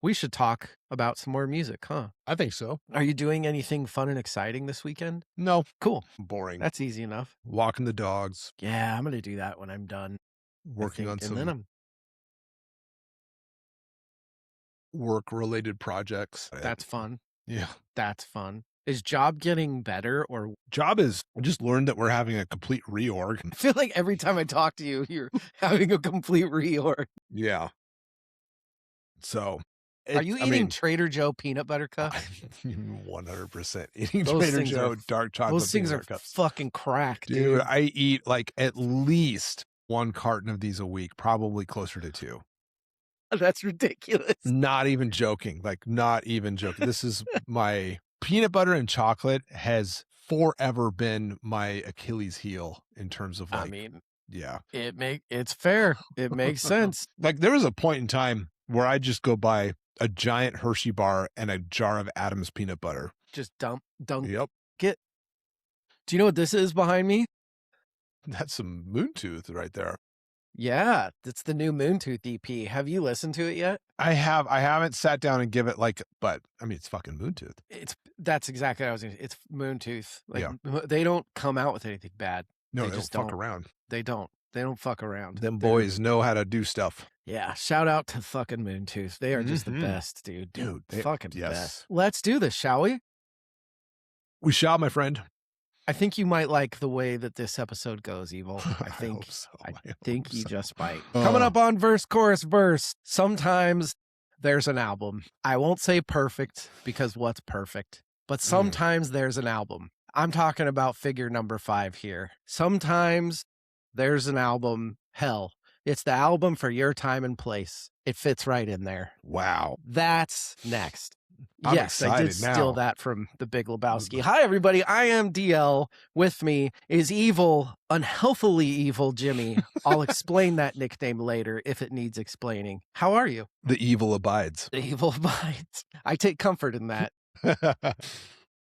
We should talk about some more music, huh? I think so. Are you doing anything fun and exciting this weekend? No. Cool. Boring. That's easy enough. Walking the dogs. Yeah, I'm going to do that when I'm done. Working on and then some work-related projects. That's fun. Yeah. That's fun. Is job getting better or? Job is, I just learned that we're having a complete reorg. I feel like every time I talk to you, you're having a complete reorg. Yeah. So. Are you eating Trader Joe peanut butter cups? 100% eating Those Trader Joe dark chocolate Those things are cups. fucking crack, Dude, I eat like at least 1 carton of these a week, probably closer to 2. That's ridiculous. Not even joking. Like, not even joking. This is my peanut butter and chocolate has forever been my Achilles heel in terms of like, I mean, yeah, it's fair. It makes sense. Like there was a point in time where I just go buy a giant Hershey bar and a jar of Adam's peanut butter. Just dunk. Yep. Do you know what this is behind me? That's some Moontooth right there. Yeah, it's the new Moontooth EP. Have you listened to it yet? I haven't sat down and give it but I mean, it's fucking Moontooth. That's exactly what I was going to say. It's Moontooth. Like, yeah. They don't come out with anything bad. No, they just don't fuck around. They don't fuck around. Them boys know how to do stuff. Yeah, shout out to fucking Moontooth. They are just the best, dude. Fucking best. Let's do this, shall we? We shall, my friend. I think you might like the way that this episode goes, Evil. I think I think you just might. Coming up on verse, chorus, verse. Sometimes there's an album. I won't say perfect because what's perfect? But sometimes there's an album. I'm talking about figure number 5 here. Sometimes there's an album. Hell, it's the album for your time and place. It fits right in there. Wow. That's next. I'm yes, I did now. steal that from the Big Lebowski. Hi, everybody. I am DL. With me is evil, unhealthily evil Jimmy. I'll explain that nickname later if it needs explaining. How are you? The evil abides. The evil abides. I take comfort in that.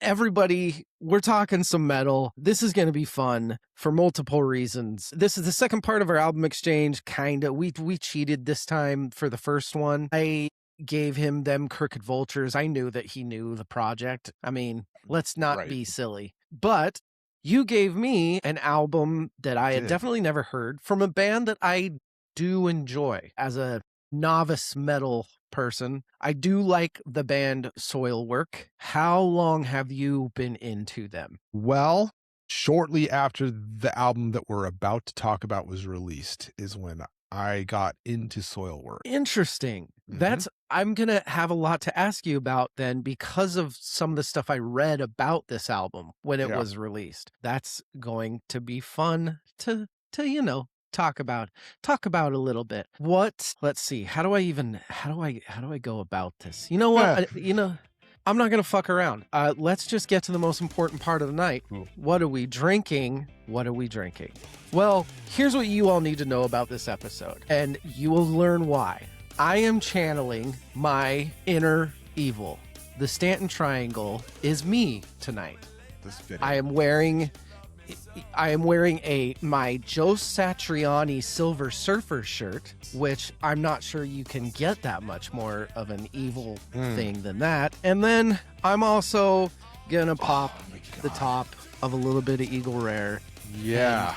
Everybody, we're talking some metal. This is going to be fun for multiple reasons. This is the second part of our album exchange, kind of. We cheated this time for the first one. I gave him them Crooked Vultures. I knew that he knew the project. I mean, let's not be silly. But you gave me an album that I had definitely never heard from a band that I do enjoy as a novice metal person. I do like the band Soilwork. How long have you been into them? Well, shortly after the album that we're about to talk about was released is when I got into Soilwork. Interesting. I'm going to have a lot to ask you about then because of some of the stuff I read about this album when it was released. That's going to be fun to talk about a little bit. Let's see. How do I go about this? You know what? I'm not going to fuck around. Let's just get to the most important part of the night. Cool. What are we drinking? Well, here's what you all need to know about this episode, and you will learn why. I am channeling my inner evil. The Stanton Triangle is me tonight. I am wearing my Joe Satriani Silver Surfer shirt, which I'm not sure you can get that much more of an evil thing than that. And then I'm also gonna pop the top of a little bit of Eagle Rare. Yeah.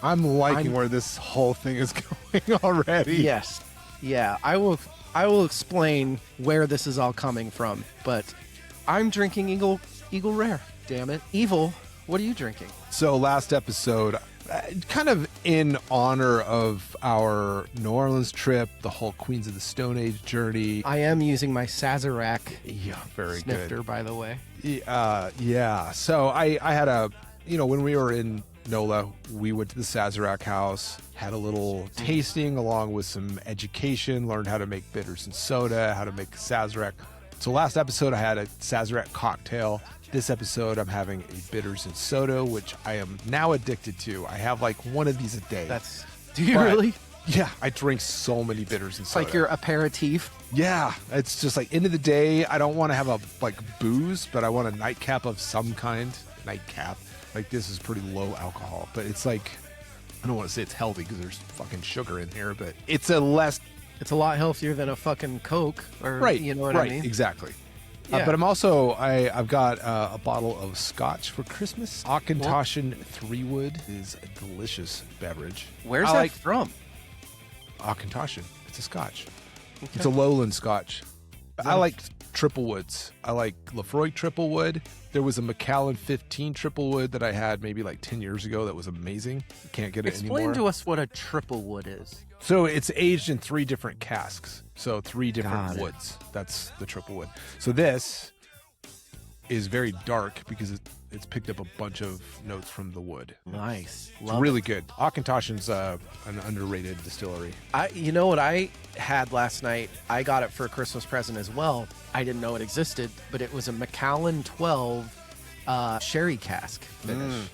I'm liking where this whole thing is going already. Yes. Yeah, I will explain where this is all coming from, but I'm drinking Eagle Rare. Damn it. Evil, what are you drinking? So last episode, kind of in honor of our New Orleans trip, the whole Queens of the Stone Age journey. I am using my Sazerac very snifter, good. by the way. Yeah. So I had when we were in NOLA, we went to the Sazerac house, had a little tasting along with some education, learned how to make bitters and soda, how to make Sazerac. So last episode, I had a Sazerac cocktail. This episode, I'm having a bitters and soda, which I am now addicted to. I have like one of these a day. Do you really? Yeah, I drink so many bitters and soda. Like your aperitif? Yeah, it's just like end of the day, I don't want to have a booze, but I want a nightcap of some kind. Nightcap. Like this is pretty low alcohol, but it's like, I don't want to say it's healthy because there's fucking sugar in here, but it's a less It's a lot healthier than a fucking Coke, or Right. you know what right. I mean? Exactly. Yeah. But I'm also I've got a bottle of scotch for Christmas. Auchentoshan 3-wood is a delicious beverage. Where's I that like from? Auchentoshan. It's a scotch. Okay. It's a lowland scotch. Is I that a- like triple woods. I like Lefroy triple wood. There was a Macallan 15 triple wood that I had maybe like 10 years ago that was amazing. Can't get it Explain anymore. to us what a triple wood is. So it's aged in 3 different casks. So 3 Got different it. woods. That's the triple wood. So this is very dark because it's picked up a bunch of notes from the wood. Nice. It's Love really good. Auchentoshan's an underrated distillery. You know what I had last night? I got it for a Christmas present as well. I didn't know it existed, but it was a Macallan 12 sherry cask finish.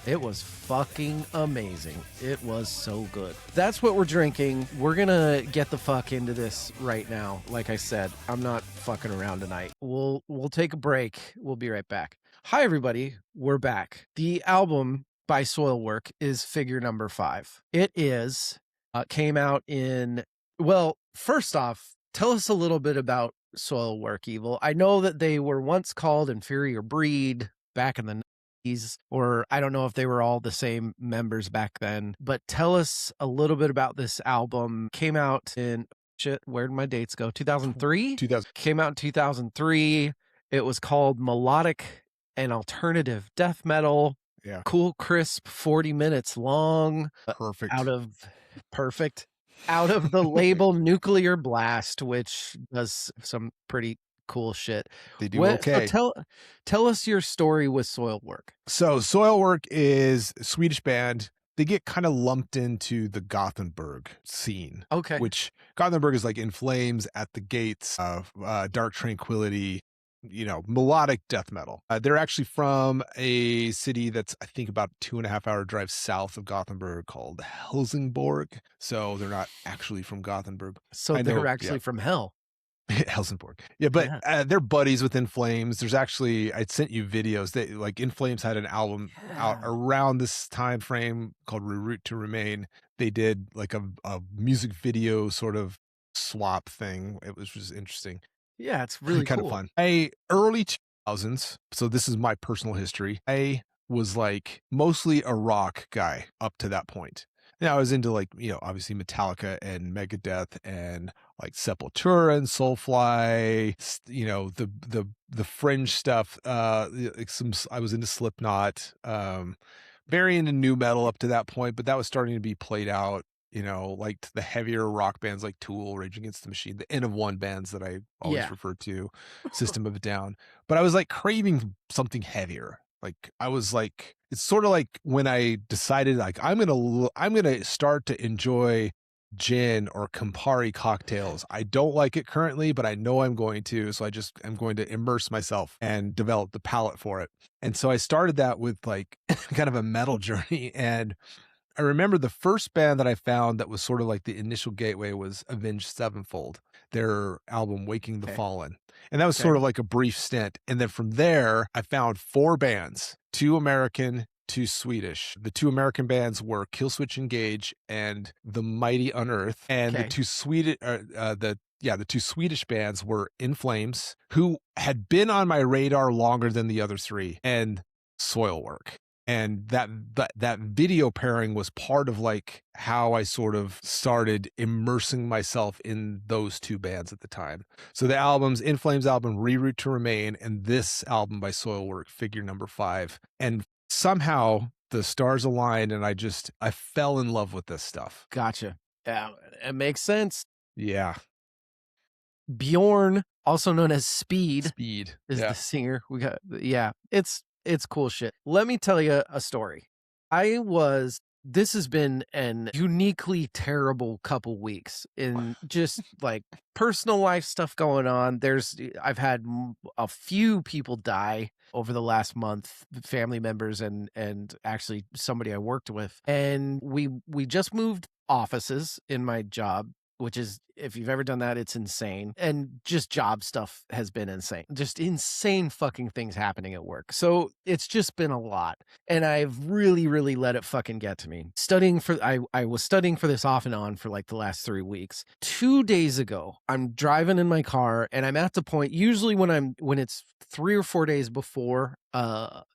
It was fucking amazing. It was so good. That's what we're drinking. We're gonna get the fuck into this right now. Like I said, I'm not fucking around tonight. We'll take a break. We'll be right back. Hi everybody, we're back. The album by Soilwork is figure number 5. It is came out in, well, first off, tell us a little bit about Soilwork, Evil. I know that they were once called Inferior Breed back in the 90s, or I don't know if they were all the same members back then, but tell us a little bit about this album. Came out in, shit, where'd my dates go? 2003? 2000. Came out in 2003. It was called Melodic and Alternative Death Metal. Yeah. Cool, crisp, 40 minutes long. Perfect. Out of the label Nuclear Blast, which does some pretty cool shit. They do okay. So tell us your story with Soilwork. So Soilwork is a Swedish band. They get kind of lumped into the Gothenburg scene, Okay. which Gothenburg is like In Flames, At the Gates, Dark Tranquility, melodic death metal. They're actually from a city that's, I think, about 2.5-hour drive south of Gothenburg called Helsingborg. So they're not actually from Gothenburg. So I know, they're actually yeah. from hell. Helsingborg. Yeah, but Yeah. they're buddies with In Flames. There's actually, I sent you videos that like In Flames had an album out around this time frame called Reroute to Remain. They did like a music video sort of swap thing. It was just interesting. Yeah, it's really kind cool. of fun. Early 2000s. So this is my personal history. I was like mostly a rock guy up to that point. Now I was into like, obviously Metallica and Megadeth and like Sepultura and Soulfly, the fringe stuff. Like I was into Slipknot, very into new metal up to that point, but that was starting to be played out. Like the heavier rock bands like Tool, Rage Against the Machine, the N of One bands that I always refer to, System of a Down. But I was like craving something heavier. Like I was like, it's sort of like when I decided like I'm gonna start to enjoy gin or Campari cocktails. I don't like it currently, but I know I'm going to. So I'm going to immerse myself and develop the palate for it. And so I started that with like kind of a metal journey. And I remember the first band that I found that was sort of like the initial gateway was Avenged Sevenfold, their album Waking the Fallen. And that was sort of like a brief stint. And then from there, I found 4 bands, 2 American, 2 Swedish. The 2 American bands were Killswitch Engage and The Mighty Unearth. And the 2 Swedish bands were In Flames, who had been on my radar longer than the other 3, and Soilwork. And that video pairing was part of like how I sort of started immersing myself in those 2 bands at the time. So the albums, In Flames album, Reroute to Remain, and this album by Soilwork, figure number 5. And somehow the stars aligned and I fell in love with this stuff. Gotcha. Yeah, it makes sense. Yeah. Bjorn, also known as Speed, is yeah. the singer. It's cool shit. Let me tell you a story. This has been an uniquely terrible couple weeks in just like personal life stuff going on. I've had a few people die over the last month, family members and actually somebody I worked with. And we just moved offices in my job. which is, if you've ever done that, it's insane. And just job stuff has been insane. Just insane fucking things happening at work. So it's just been a lot. And I've really, really let it fucking get to me. I was studying for this off and on for like the last 3 weeks. 2 days ago, I'm driving in my car and I'm at the point, usually when it's 3 or 4 days before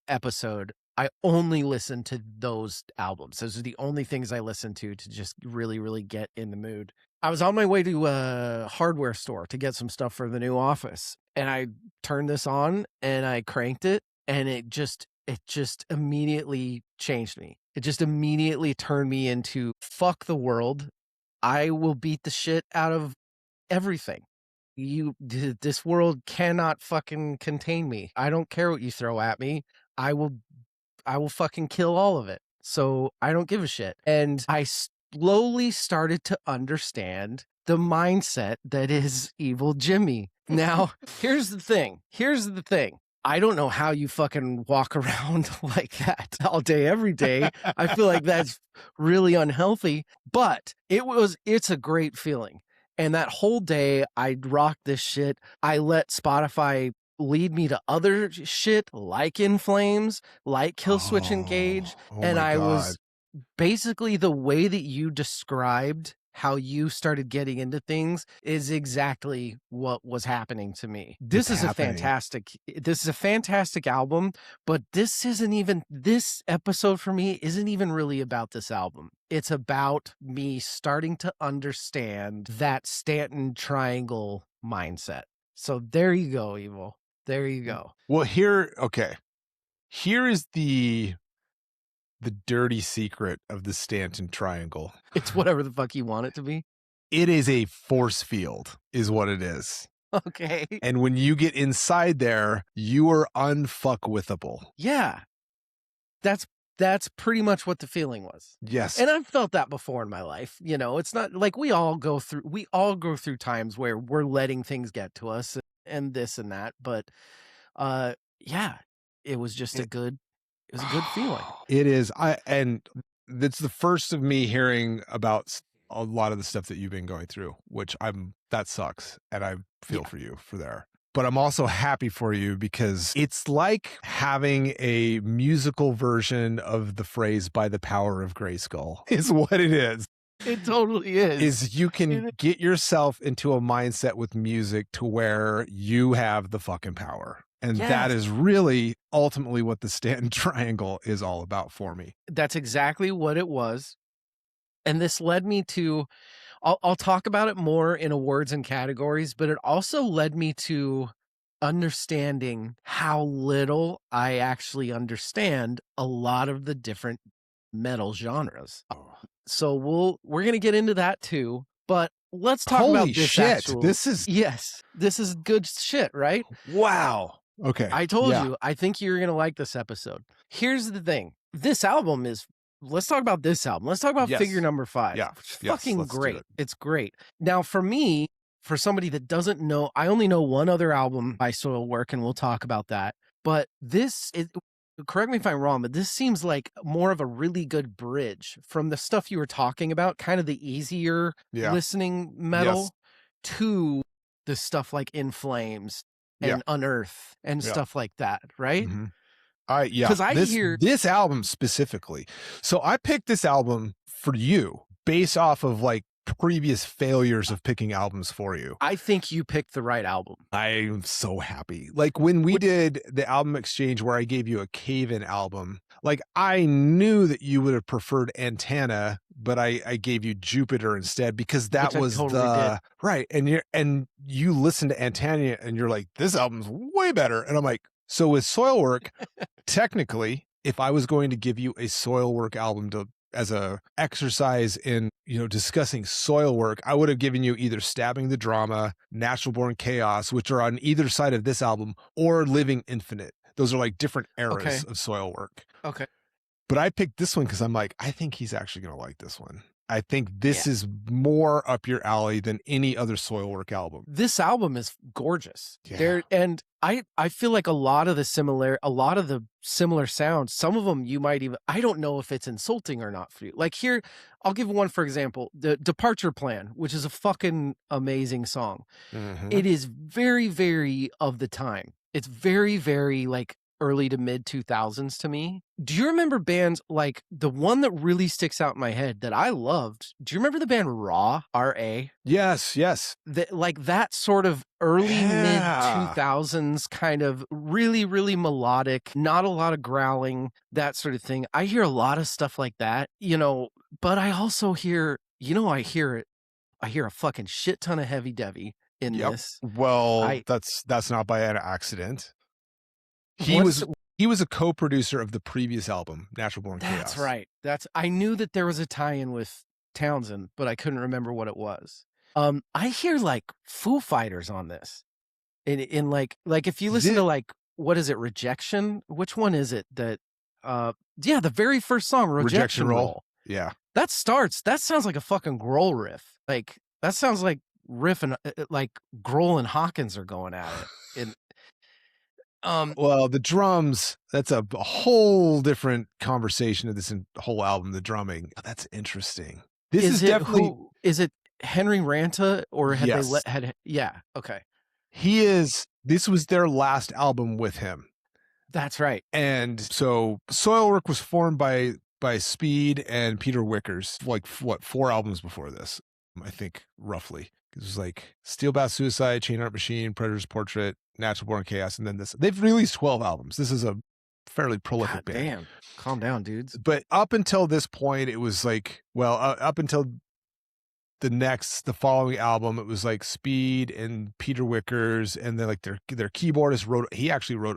episode, I only listen to those albums. Those are the only things I listen to just really, really get in the mood. I was on my way to a hardware store to get some stuff for the new office, and I turned this on and I cranked it, and it just immediately changed me. It just immediately turned me into fuck the world. I will beat the shit out of everything. This world cannot fucking contain me. I don't care what you throw at me. I will fucking kill all of it. So I don't give a shit. And I slowly started to understand the mindset that is Evil Jimmy. Now, here's the thing. I don't know how you fucking walk around like that all day, every day. I feel like that's really unhealthy, but it's a great feeling. And that whole day I rocked this shit. I let Spotify lead me to other shit like In Flames, like Killswitch Engage. And I was basically, the way that you described how you started getting into things is exactly what was happening to me. This is a fantastic album, but this episode for me isn't even really about this album. It's about me starting to understand that Stanton Triangle mindset. So there you go, Evil. There you go. Well, here is the dirty secret of the Stanton Triangle. It's whatever the fuck you want it to be. It is a force field, is what it is. Okay. And when you get inside there, you are unfuckwithable. Yeah. That's pretty much what the feeling was. Yes. And I've felt that before in my life. You know, it's not like we all go through times where we're letting things get to us and this and that. But yeah, it was just a good feeling. It is. And it's the first of me hearing about a lot of the stuff that you've been going through, which that sucks. And I feel for you for there. But I'm also happy for you because it's like having a musical version of the phrase "by the power of Grayskull" is what it is. It totally is. Is you can get yourself into a mindset with music to where you have the fucking power. And that is really ultimately what the Stanton Triangle is all about for me. That's exactly what it was. And this led me to, I'll talk about it more in awards and categories, but it also led me to understanding how little I actually understand a lot of the different metal genres. So we're going to get into that too, but let's talk about this. Shit. This is good shit, right? Wow. Okay. I told you, I think you're going to like this episode. Here's the thing. This album let's talk about this album. Let's talk about Figure Number 5. Yeah. It's fucking great. It's great. Now, for me, for somebody that doesn't know, I only know one other album by Soilwork, and we'll talk about that. But correct me if I'm wrong, but this seems like more of a really good bridge from the stuff you were talking about, kind of the easier listening metal, to the stuff like In Flames and Unearth and stuff like that, right? Mm-hmm. Because this album specifically. So I picked this album for you based off of like previous failures of picking albums for you. I think you picked the right album. I'm so happy. Like when we did the album exchange where I gave you a Cave-In album, like I knew that you would have preferred Antenna, but I gave you Jupiter instead because that was right. And you listen to Antenna and you're like, this album's way better. And I'm like, so with Soilwork, technically, if I was going to give you a Soilwork album as a exercise in, discussing Soilwork, I would have given you either Stabbing the Drama, Natural Born Chaos, which are on either side of this album, or Living Infinite. Those are like different eras of Soilwork. Okay. But I picked this one because I'm like, I think he's actually going to like this one. I think this is more up your alley than any other Soilwork album. This album is gorgeous. Yeah. And I feel like a lot of the similar sounds, some of them you might even, I don't know if it's insulting or not for you. Like here, I'll give one for example, the Departure Plan, which is a fucking amazing song. It is very, very of the time. It's very, very like early to mid 2000s to me. Do you remember bands like the one that really sticks out in my head that I loved? Do you remember the band Raw, R.A.? Yes. Like that sort of early mid 2000s kind of really, really melodic, not a lot of growling, that sort of thing. I hear a lot of stuff like that, but I also hear, I hear a fucking shit ton of heavy devy in this. Well, that's not by an accident. He was a co-producer of the previous album, Natural Born Chaos. That's right. I knew that there was a tie-in with Townsend, but I couldn't remember what it was. I hear like Foo Fighters on this. In like if you listen to like, what is it, Rejection? Which one is it that the very first song, Rejection Roll. Yeah. That sounds like a fucking Grohl riff. Like that sounds like riff and like Grohl and Hawkins are going at it. Well, the drums, that's a whole different conversation of this whole album, the drumming. That's interesting. This is definitely... Is it Henry Ranta or had they yeah, okay. This was their last album with him. That's right. And so Soilwork was formed by Speed and Peter Wickers, like what, 4 albums before this, I think, roughly. It was like Steel Bath Suicide, Chain Art Machine, Predator's Portrait, Natural Born Chaos, and then this. They've released 12 albums. This is a fairly prolific band. Damn. Calm down, dudes. But up until this point, it was like, up until the following album, it was like Speed and Peter Wickers, and then like their keyboardist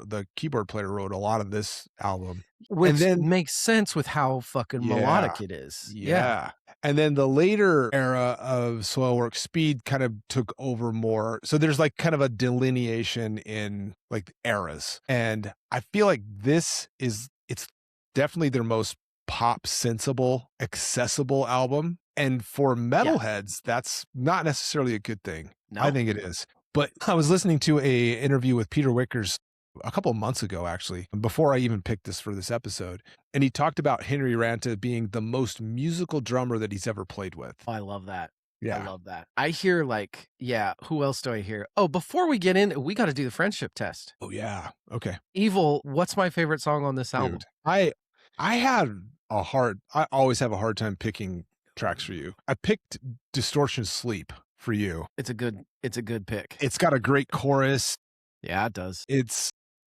the keyboard player wrote a lot of this album. Which makes sense with how fucking melodic it is. Yeah. And then the later era of Soilwork, Speed kind of took over more. So there's like kind of a delineation in like eras. And I feel like it's definitely their most pop sensible, accessible album. And for metalheads, that's not necessarily a good thing. No. I think it is. But I was listening to a interview with Peter Wickers a couple of months ago, actually, before I even picked this for this episode. And he talked about Henry Ranta being the most musical drummer that he's ever played with. Oh, I love that. Yeah. I love that. I hear like, who else do I hear? Oh, before we get in, we got to do the friendship test. Oh, yeah. Okay. Evil, what's my favorite song on this album? Dude, I always have a hard time picking tracks for you. I picked Distortion Sleep for you. It's a good pick. It's got a great chorus. Yeah, it does. It's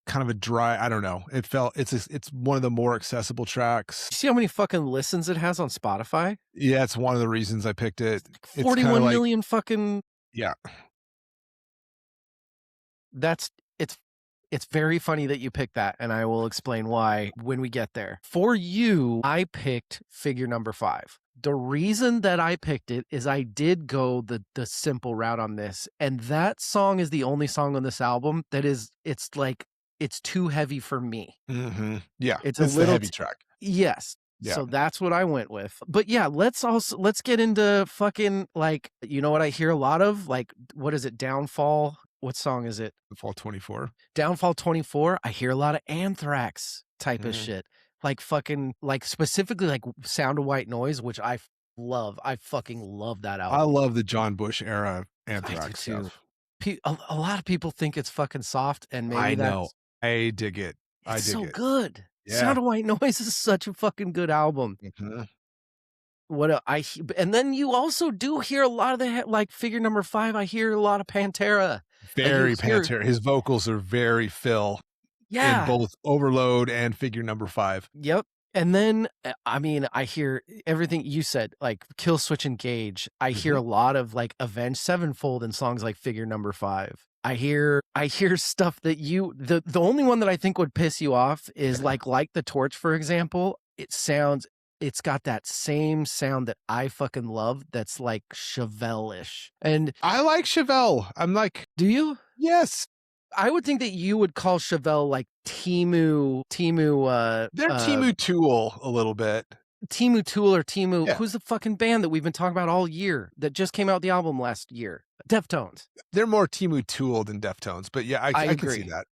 kind of a dry, I don't know. It's one of the more accessible tracks. You see how many fucking listens it has on Spotify? Yeah, it's one of the reasons I picked it. 41 million fucking. Yeah. It's very funny that you picked that, and I will explain why when we get there. For you, I picked Figure Number 5. The reason that I picked it is I did go the simple route on this, and that song is the only song on this album that it's too heavy for me. Mm-hmm. Yeah, it's a little heavy track. Yes. Yeah. So that's what I went with. But yeah, let's get into fucking like, you know what I hear a lot of? Like, what is it? Downfall. What song is it? Downfall 24. Downfall 24. I hear a lot of Anthrax type of shit. Like fucking, like specifically like Sound of White Noise, which I love. I fucking love that album. I love the John Bush era Anthrax stuff. A lot of people think it's fucking soft, and maybe I know. I dig it. It's so good. Yeah. Sound of White Noise is such a fucking good album. Mm-hmm. And then you also do hear a lot of the like Figure Number 5. I hear a lot of Pantera. Very Pantera. His vocals are very Phil. Yeah. In both Overload and Figure Number 5. Yep. And then, I mean, I hear everything you said, like Kill Switch Engage. I hear a lot of like Avenged Sevenfold in songs like Figure Number 5. I hear stuff that the only one that I think would piss you off is like the Torch, for example. It's got that same sound that I fucking love. That's like Chevelle-ish. And I like Chevelle. I'm like, do you? Yes. I would think that you would call Chevelle like Timu. They're Timu Tool a little bit. Timu Tool or Timu, Yeah. who's the fucking band that we've been talking about all year that just came out the album last year? Deftones. They're more Timu Tool than Deftones, but yeah, I can see agree. that.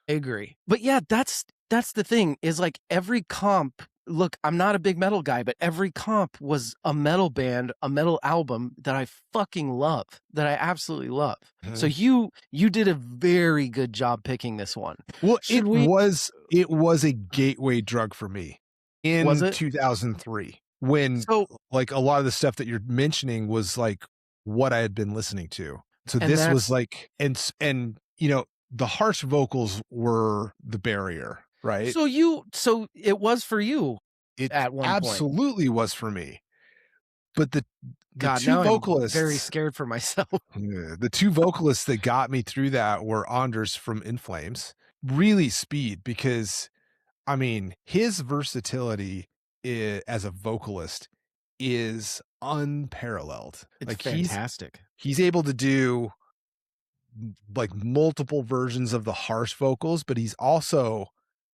I agree. But yeah, that's the thing is like every comp. Look, I'm not a big metal guy, but every comp was a metal band, a metal album that I fucking love, that I absolutely love. So you did a very good job picking this one. Well, it was a gateway drug for me in 2003 when like a lot of the stuff that you're mentioning was like what I had been listening to. So this was like, and you know, the harsh vocals were the barrier, right? So it was for you at one point. Absolutely was for me. But the God, two now vocalists, I'm very scared for myself. The two vocalists that got me through that were Anders from In Flames. Really speed, because I mean, his versatility as a vocalist is unparalleled. It's like fantastic. He's able to do like multiple versions of the harsh vocals, but he's also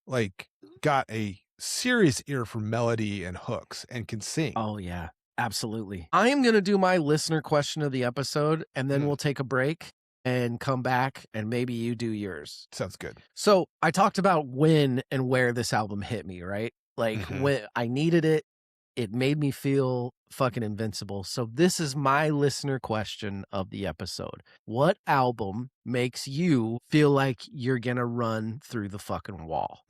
like got a serious ear for melody and hooks and can sing. Oh yeah, absolutely. I am going to do my listener question of the episode, and then we'll take a break and come back, and maybe you do yours. Sounds good. So I talked about when and where this album hit me, right? Like when I needed it, it made me feel fucking invincible. So this is my listener question of the episode. What album makes you feel like you're going to run through the fucking wall?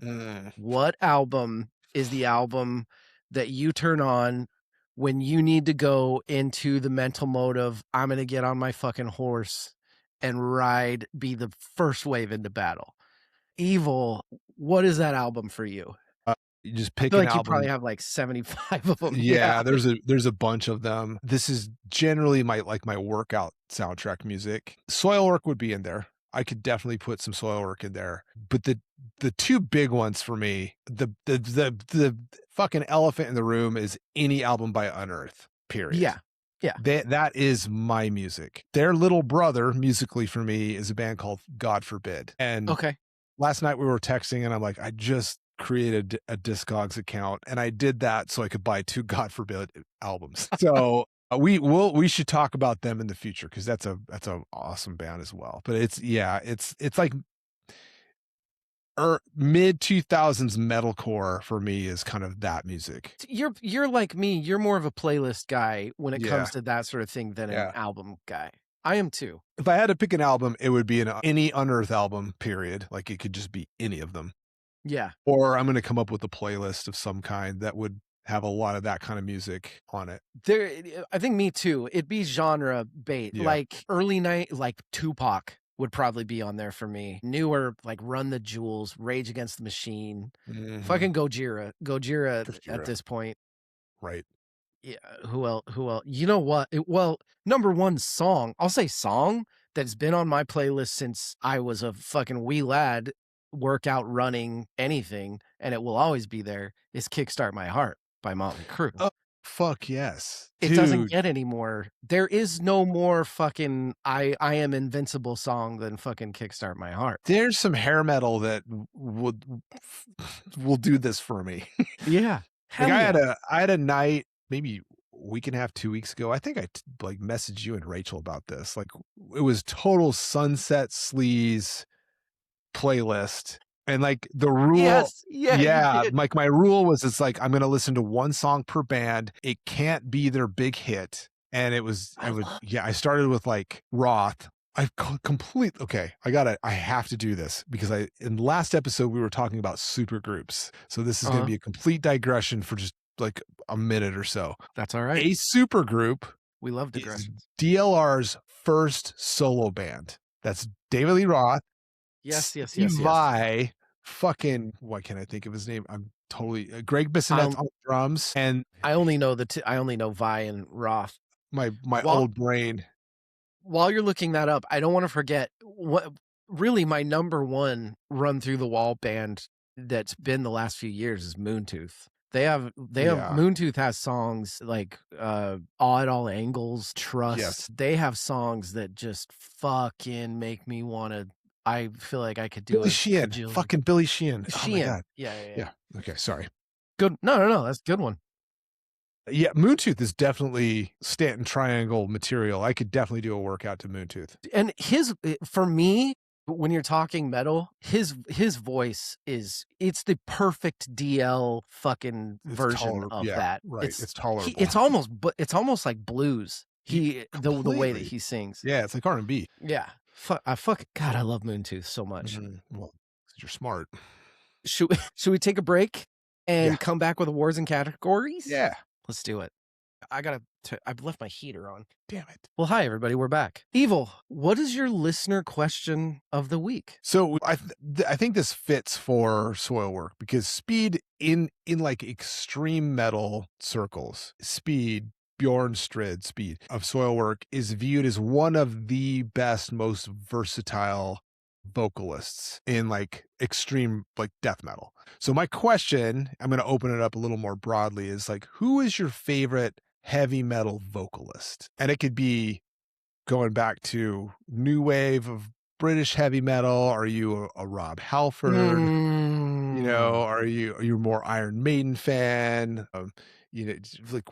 What album is the album that you turn on when you need to go into the mental mode of, I'm going to get on my fucking horse and be the first wave into battle? Evil, what is that album for you? You just pick I feel an like album. You probably have like 75 of them. Yeah, there's a bunch of them. This is generally my workout soundtrack music. Soilwork would be in there. I could definitely put some Soilwork in there. But the two big ones for me, the fucking elephant in the room is any album by Unearth. Period. Yeah. That is my music. Their little brother musically for me is a band called God Forbid. And last night we were texting and I'm like, I just created a Discogs account, and I did that so I could buy 2 God Forbid albums. So we should talk about them in the future, because that's a awesome band as well. But it's like mid 2000s metalcore for me is kind of that music. You're like me. You're more of a playlist guy when it comes to that sort of thing than an album guy. I am too. If I had to pick an album, it would be any Unearth album, period. Like it could just be any of them. Yeah. Or I'm going to come up with a playlist of some kind that would have a lot of that kind of music on it. I think me too. It'd be genre bait. Yeah. Like early night, like Tupac would probably be on there for me. Newer, like Run the Jewels, Rage Against the Machine, fucking Gojira at this point. Right. Yeah. Who else? You know what? Number one song, I'll say song that's been on my playlist since I was a fucking wee lad, workout, running, anything, and it will always be there, is Kickstart My Heart by Motley Crue. Oh, fuck yes. It doesn't get any more. There is no more fucking I Am Invincible song than fucking Kickstart My Heart. There's some hair metal that will do this for me. Yeah. Like I had a night, maybe a week and a half, 2 weeks ago. I think I like messaged you and Rachel about this. Like it was total Sunset Sleaze playlist, and like the rule like my rule was, it's like I'm gonna listen to one song per band. It can't be their big hit. And I started with like Roth. I have to do this, because in the last episode we were talking about super groups, so this is gonna be a complete digression for just like a minute or so. That's all right. A super group, we love digressions, DLR's first solo band. That's David Lee Roth. Yes. Vai, fucking, what can I think of his name? I'm totally Greg Bissonette on drums, and I only know Vai and Roth. My old brain. While you're looking that up, I don't want to forget what really my number one run through the wall band that's been the last few years is Moontooth. Moontooth has songs like Awe at All Angles, Trust. Yes. They have songs that just fucking make me want to. I feel like I could do Billy Sheehan. Fucking Billy Sheehan. Sheehan. Oh my God. Yeah. Okay, sorry. Good. No. That's a good one. Yeah, Moontooth is definitely Stanton Triangle material. I could definitely do a workout to Moontooth. And for me, when you're talking metal, his voice it's the perfect DL fucking version of yeah, that. right. It's tolerable. It's almost like blues. The way that he sings. Yeah, it's like R&B. Yeah. God, I love Moontooth so much. Well, you're smart. Should we take a break and come back with awards and categories? Yeah. Let's do it. I've left my heater on. Damn it. Well, hi, everybody. We're back. Evil, what is your listener question of the week? So I think this fits for Soilwork because speed in like extreme metal circles, speed, Bjornstrid speed of Soilwork is viewed as one of the best, most versatile vocalists in like extreme like death metal. So my question, I'm going to open it up a little more broadly, is like, who is your favorite heavy metal vocalist? And it could be going back to new wave of British heavy metal. Are you a Rob Halford? You know, are you more Iron Maiden fan? You know, like,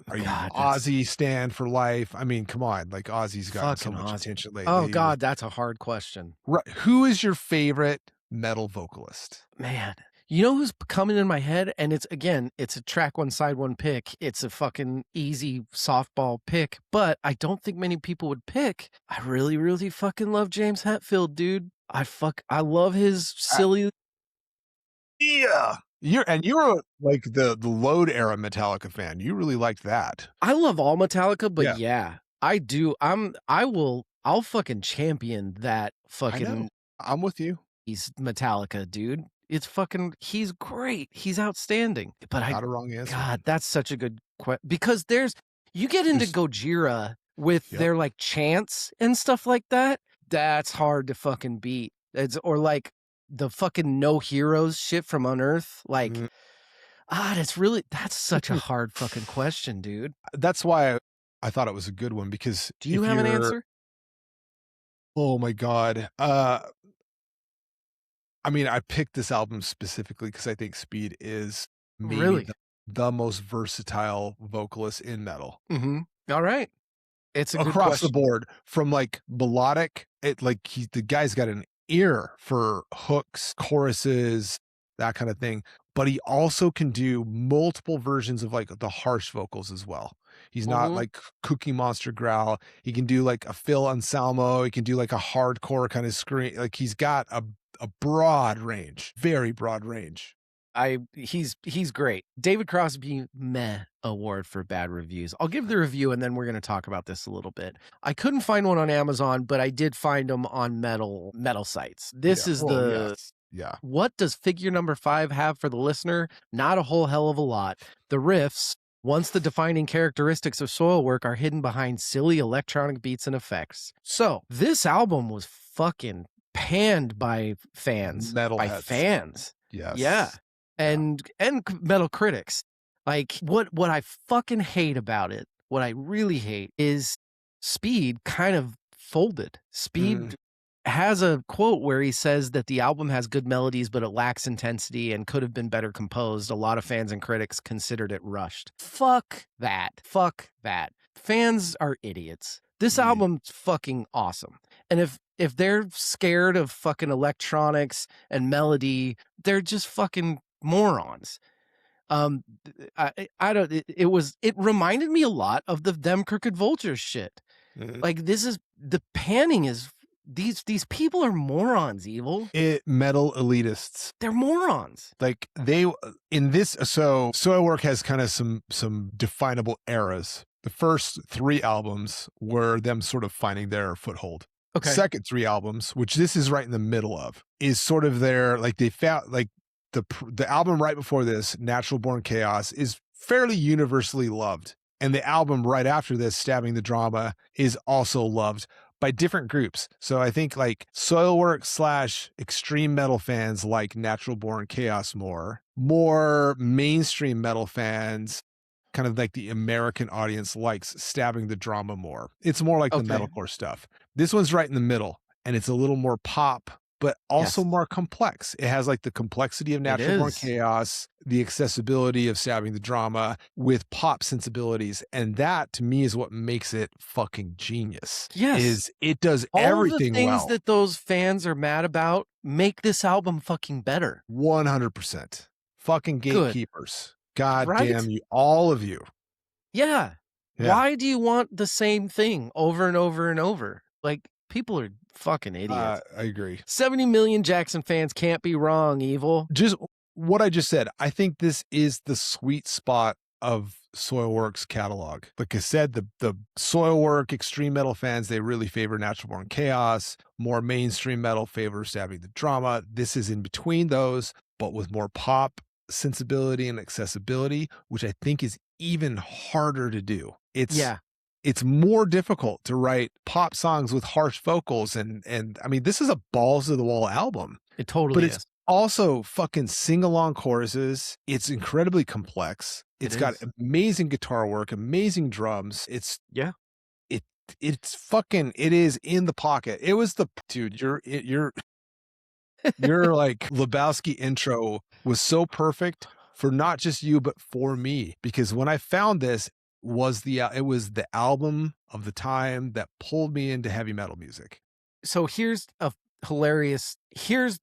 are you Ozzy stand for life? I mean, come on, like Ozzy's gotten so much attention lately. Oh God, that's a hard question. Right. Who is your favorite metal vocalist? Man, you know who's coming in my head? And it's a track one, side one pick. It's a fucking easy softball pick, but I don't think many people would pick. I really, really fucking love James Hetfield, dude. I love his silly. Yeah. You're like the Load era Metallica fan. You really liked that. I love all Metallica, but yeah I do. I'll fucking champion that fucking. I'm with you. He's Metallica, dude. He's great. He's outstanding. But not a wrong answer. God, that's such a good question because you get into Gojira with their like chants and stuff like that. That's hard to fucking beat. Or like the fucking No Heroes shit from Unearth. Like, that's such a hard fucking question, dude. That's why I thought it was a good one because. Do you have an answer? Oh my God. I mean, I picked this album specifically because I think Speed is maybe really the most versatile vocalist in metal. Mm-hmm. All right. It's a across the board from like melodic. The guy's got an ear for hooks, choruses, that kind of thing. But he also can do multiple versions of like the harsh vocals as well. He's not like Cookie Monster growl. He can do like a Phil Anselmo. He can do like a hardcore kind of scream. Like he's got a broad range, very broad range. He's great. David Crosby, award for bad reviews. I'll give the review and then we're going to talk about this a little bit. I couldn't find one on Amazon, but I did find them on metal sites. What does figure number 5 have for the listener? Not a whole hell of a lot. The riffs, once the defining characteristics of Soilwork, are hidden behind silly electronic beats and effects. So this album was fucking panned by fans. Metalheads. Fans. Yes. Yeah. And metal critics. Like what I fucking hate about it, what I really hate is Speed kind of folded. Speed has a quote where he says that the album has good melodies, but it lacks intensity and could have been better composed. A lot of fans and critics considered it rushed. Fuck that. Fans are idiots. This album's fucking awesome. And if they're scared of fucking electronics and melody, they're just fucking morons. It reminded me a lot of the Them Crooked Vultures shit. Like the panning is these people are morons, Evil. Metal elitists. They're morons. Like they in this. So Soilwork has kind of some definable eras. The first 3 albums were them sort of finding their foothold. Okay. Second 3 albums, which this is right in the middle of, is sort of their like they found like the album right before this, Natural Born Chaos, is fairly universally loved, and the album right after this, Stabbing the Drama, is also loved by different groups. So I think like Soilwork / extreme metal fans like Natural Born Chaos more mainstream metal fans, kind of like the American audience, likes Stabbing the Drama more. It's more like the metalcore stuff. This one's right in the middle, and it's a little more pop, but also Yes. more complex. It has like the complexity of Natural Born is. Chaos, the accessibility of Stabbing the Drama with pop sensibilities. And that to me is what makes it fucking genius. Yes. Is it does All everything the things well. that those fans are mad about make this album fucking better. 100%. Fucking gatekeepers. God Right? damn you, all of you. Yeah. Yeah. Why do you want the same thing over and over and over? Like, people are fucking idiots. I agree. 70 million Jackson fans can't be wrong, Evil. Just what I just said, I think this is the sweet spot of Soilwork's catalog. Like I said, the Soilwork extreme metal fans, they really favor Natural Born Chaos. More mainstream metal favor Stabbing the Drama. This is in between those, but with more pop sensibility and accessibility, which I think is even harder to do. It's more difficult to write pop songs with harsh vocals and I mean, this is a balls to the wall album. It totally is. It's also fucking sing-along choruses. It's incredibly complex. It's got amazing guitar work, amazing drums. It's fucking, it is in the pocket. It was the dude, your like Lebowski intro was so perfect for not just you, but for me. Because when I found this, it was the album of the time that pulled me into heavy metal music. So here's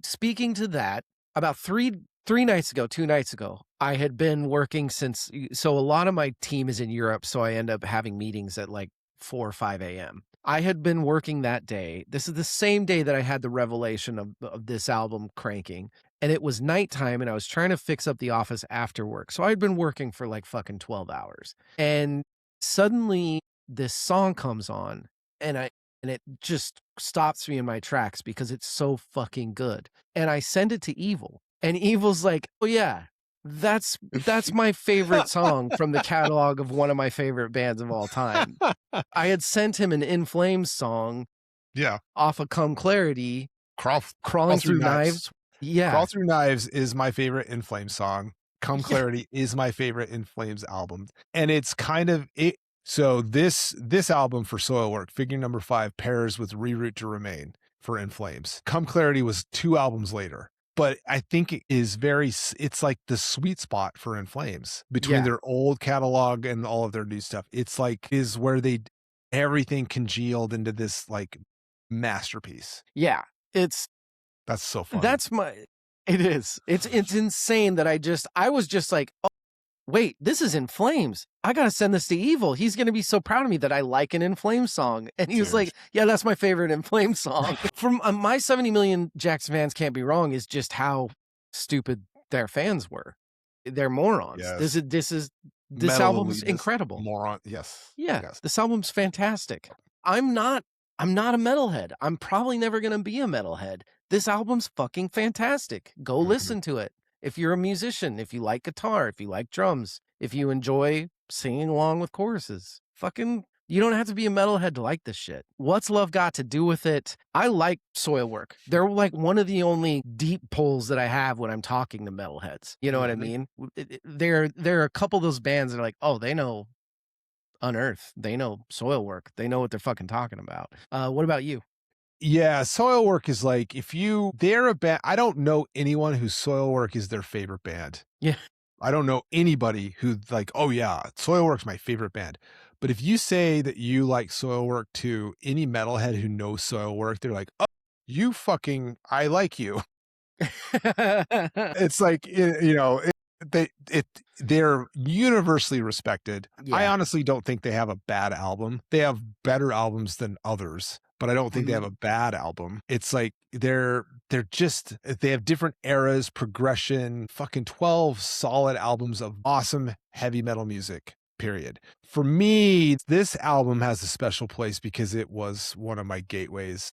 speaking to that, about 2 nights ago, I had been working so a lot of my team is in Europe, so I end up having meetings at like 4 or 5 a.m. I had been working that day. This is the same day that I had the revelation of this album cranking. And it was nighttime and I was trying to fix up the office after work. So I'd been working for like fucking 12 hours. And suddenly this song comes on and it just stops me in my tracks because it's so fucking good. And I send it to Evil. And Evil's like, "Oh yeah, that's my favorite song from the catalog of one of my favorite bands of all time." I had sent him an In Flames song off of Come Clarity, Crawling Through Knives. Yeah. Crawl Through Knives is my favorite In Flames song. Come Clarity is my favorite In Flames album. And it's kind of it. So this album for Soilwork, Figure Number 5, pairs with Reroute to Remain for In Flames. Come Clarity was 2 albums later. But I think it's like the sweet spot for In Flames between their old catalog and all of their new stuff. It's like is where everything congealed into this like masterpiece. Yeah. That's so fun. It is. It's insane that I was just like, "Oh, wait, this is In Flames. I got to send this to Evil. He's going to be so proud of me that I like an In Flames song." And he was like, "Yeah, that's my favorite In Flames song." From my 70 million Jackson fans can't be wrong is just how stupid their fans were. They're morons. Yes. This album's incredible. Moron. Yes. Yeah. Yes. This album's fantastic. I'm not a metalhead. I'm probably never going to be a metalhead. This album's fucking fantastic. Go listen to it. If you're a musician, if you like guitar, if you like drums, if you enjoy singing along with choruses, you don't have to be a metalhead to like this shit. What's love got to do with it? I like Soilwork. They're like one of the only deep pulls that I have when I'm talking to metalheads. You know what I mean? There are a couple of those bands that are like, oh, they know Unearth. They know Soilwork. They know what they're fucking talking about. What about you? Yeah, Soilwork is like, they're a band. I don't know anyone whose Soilwork is their favorite band. Yeah. I don't know anybody who like, oh yeah, Soilwork's my favorite band. But if you say that you like Soilwork to any metalhead who knows Soilwork, they're like, oh, I like you. It's like, they're universally respected. Yeah. I honestly don't think they have a bad album. They have better albums than others, but I don't think they have a bad album. It's like they have different eras, progression, fucking 12 solid albums of awesome heavy metal music, period. For me, this album has a special place because it was one of my gateways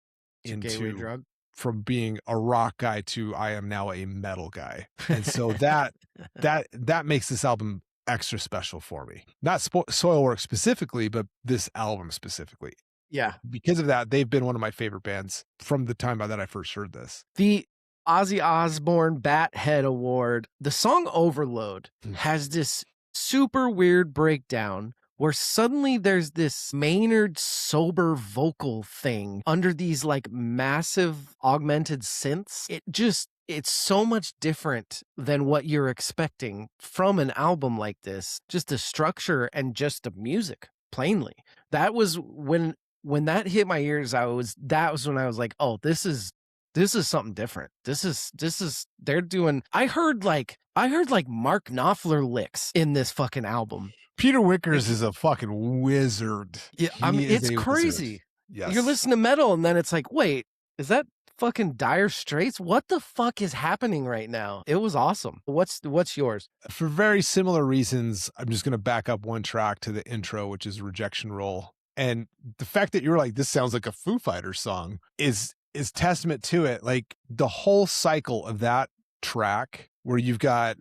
from being a rock guy to I am now a metal guy. And so that makes this album extra special for me. Not Soilwork specifically, but this album specifically. Yeah. Because of that, they've been one of my favorite bands from the time that I first heard this. The Ozzy Osbourne Bat Head Award, the song Overload has this super weird breakdown where suddenly there's this Maynard sober vocal thing under these like massive augmented synths. It's so much different than what you're expecting from an album like this. Just the structure and just the music, plainly. That was when that hit my ears, that was when I was like, oh, this is something different. This is they're doing. I heard like Mark Knopfler licks in this fucking album. Peter Wickers is a fucking wizard. Yeah, I mean, it's crazy. Yes. You're listening to metal and then it's like, wait, is that fucking Dire Straits? What the fuck is happening right now? It was awesome. What's yours? For very similar reasons, I'm just going to back up one track to the intro, which is Rejection Roll. And the fact that you're like, this sounds like a Foo Fighters song is testament to it. Like the whole cycle of that track where you've got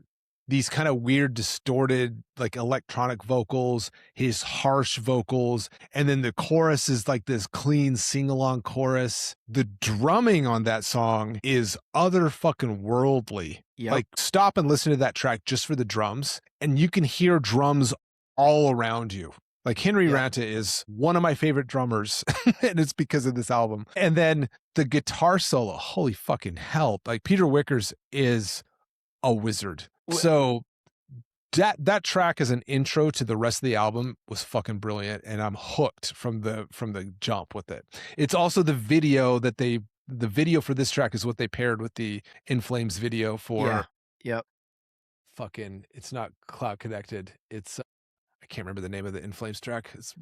these kind of weird, distorted, like electronic vocals, his harsh vocals, and then the chorus is like this clean sing-along chorus. The drumming on that song is other fucking worldly. Yep. Like stop and listen to that track just for the drums, and you can hear drums all around you. Like Henry Ranta is one of my favorite drummers, and it's because of this album. And then the guitar solo, holy fucking hell. Like Peter Wickers is a wizard. So that track as an intro to the rest of the album was fucking brilliant, and I'm hooked from the jump with it. It's also the video for this track is what they paired with the In Flames video for fucking, it's not Cloud Connected. It's I can't remember the name of the In Flames track. It's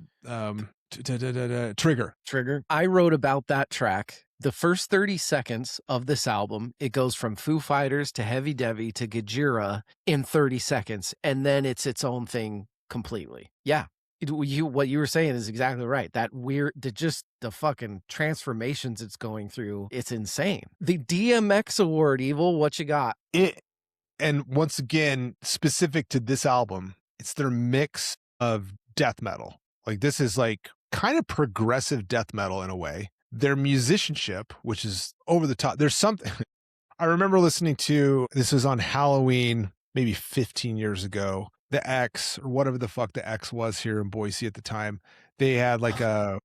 Trigger. I wrote about that track. The first 30 seconds of this album, it goes from Foo Fighters to Heavy Devi to Gojira in 30 seconds, and then it's its own thing completely. Yeah. What you were saying is exactly right. That weird, the fucking transformations it's going through, it's insane. The DMX Award, Evil, what you got? And once again, specific to this album, it's their mix of death metal. Like this is like kind of progressive death metal in a way. Their musicianship, which is over the top. There's something I remember listening to, this was on Halloween, maybe 15 years ago. The X, or whatever the fuck the X was here in Boise at the time. They had like a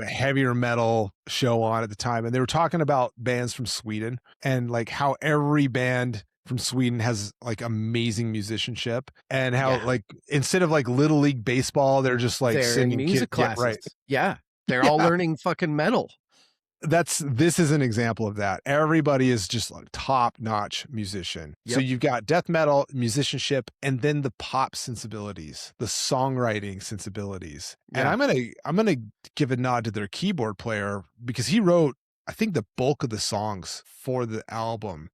heavier metal show on at the time. And they were talking about bands from Sweden and like how every band from Sweden has like amazing musicianship, and how like instead of like little league baseball, they're just like singing music classes. Right. Yeah. They're all learning fucking metal. This is an example of that. Everybody is just like top-notch musician. Yep. So you've got death metal musicianship, and then the pop sensibilities, the songwriting sensibilities. Yeah. And I'm gonna give a nod to their keyboard player because he wrote, I think, the bulk of the songs for the album.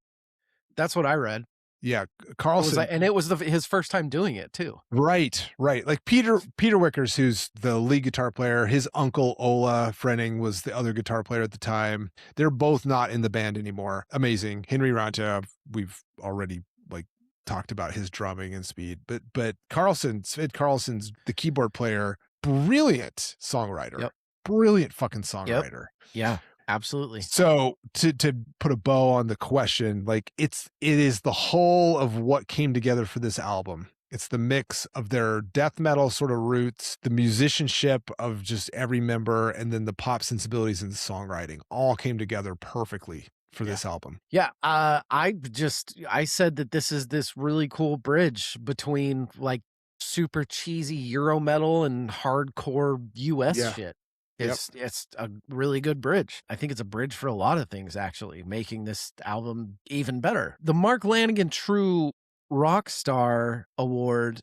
That's what I read. Yeah, Carlson, and it was his first time doing it too. Right. Like Peter Wickers, who's the lead guitar player, his uncle Ola Frenning was the other guitar player at the time. They're both not in the band anymore. Amazing. Henry Ranta, we've already like talked about his drumming and speed, but Sven Carlson's the keyboard player, brilliant songwriter. Yep. Brilliant fucking songwriter. Yep. Yeah. Absolutely. So to put a bow on the question, like it is the whole of what came together for this album. It's the mix of their death metal sort of roots, the musicianship of just every member, and then the pop sensibilities and the songwriting all came together perfectly for this album. Yeah. I said that this is this really cool bridge between like super cheesy Euro metal and hardcore US shit. It's a really good bridge. I think it's a bridge for a lot of things, actually, making this album even better. The Mark Lanigan True Rock Star Award,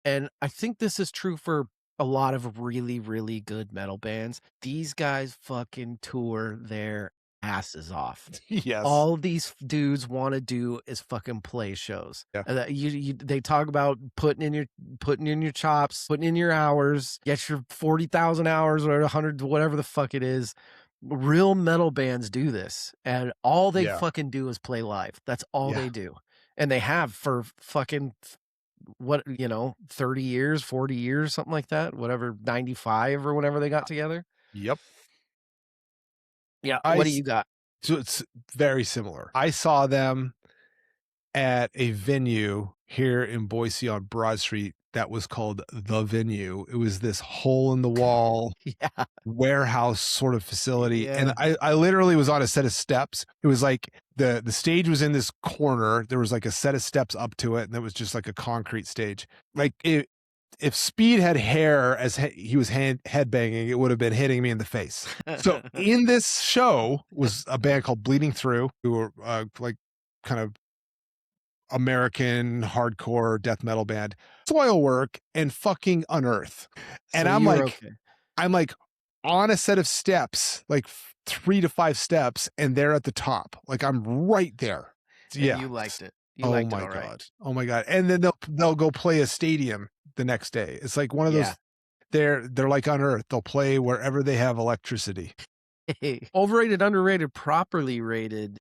and I think this is true for a lot of really, really good metal bands. These guys fucking tour their asses off. Yes. All these dudes want to do is fucking play shows. Yeah. They talk about putting in your chops, putting in your hours, get your 40,000 hours or 100, whatever the fuck it is. Real metal bands do this, and all they fucking do is play live. That's all they do. And they have for fucking 30 years, 40 years, something like that, whatever, 95 or whenever they got together. Yep. Yeah. What do you got? So it's very similar. I saw them at a venue here in Boise on Broad Street that was called The Venue. It was this hole in the wall Yeah. warehouse sort of facility. And Yeah. I literally was on a set of steps. It was like the stage was in this corner. There was like a set of steps up to it, and it was just like a concrete stage. Like if Speed had hair as he was headbanging, it would have been hitting me in the face. So in this show was a band called Bleeding Through, who were like kind of American hardcore death metal band, Soilwork, and fucking Unearth. And So I'm you were like, okay. I'm like on a set of steps, like 3 to 5 steps, and they're at the top. Like I'm right there. And Yeah. you liked it. You Oh liked my it all right. God. Oh my God. And then they'll go play a stadium the next day. It's like one of those, they're like Unearth. They'll play wherever they have electricity. Overrated, underrated, properly rated.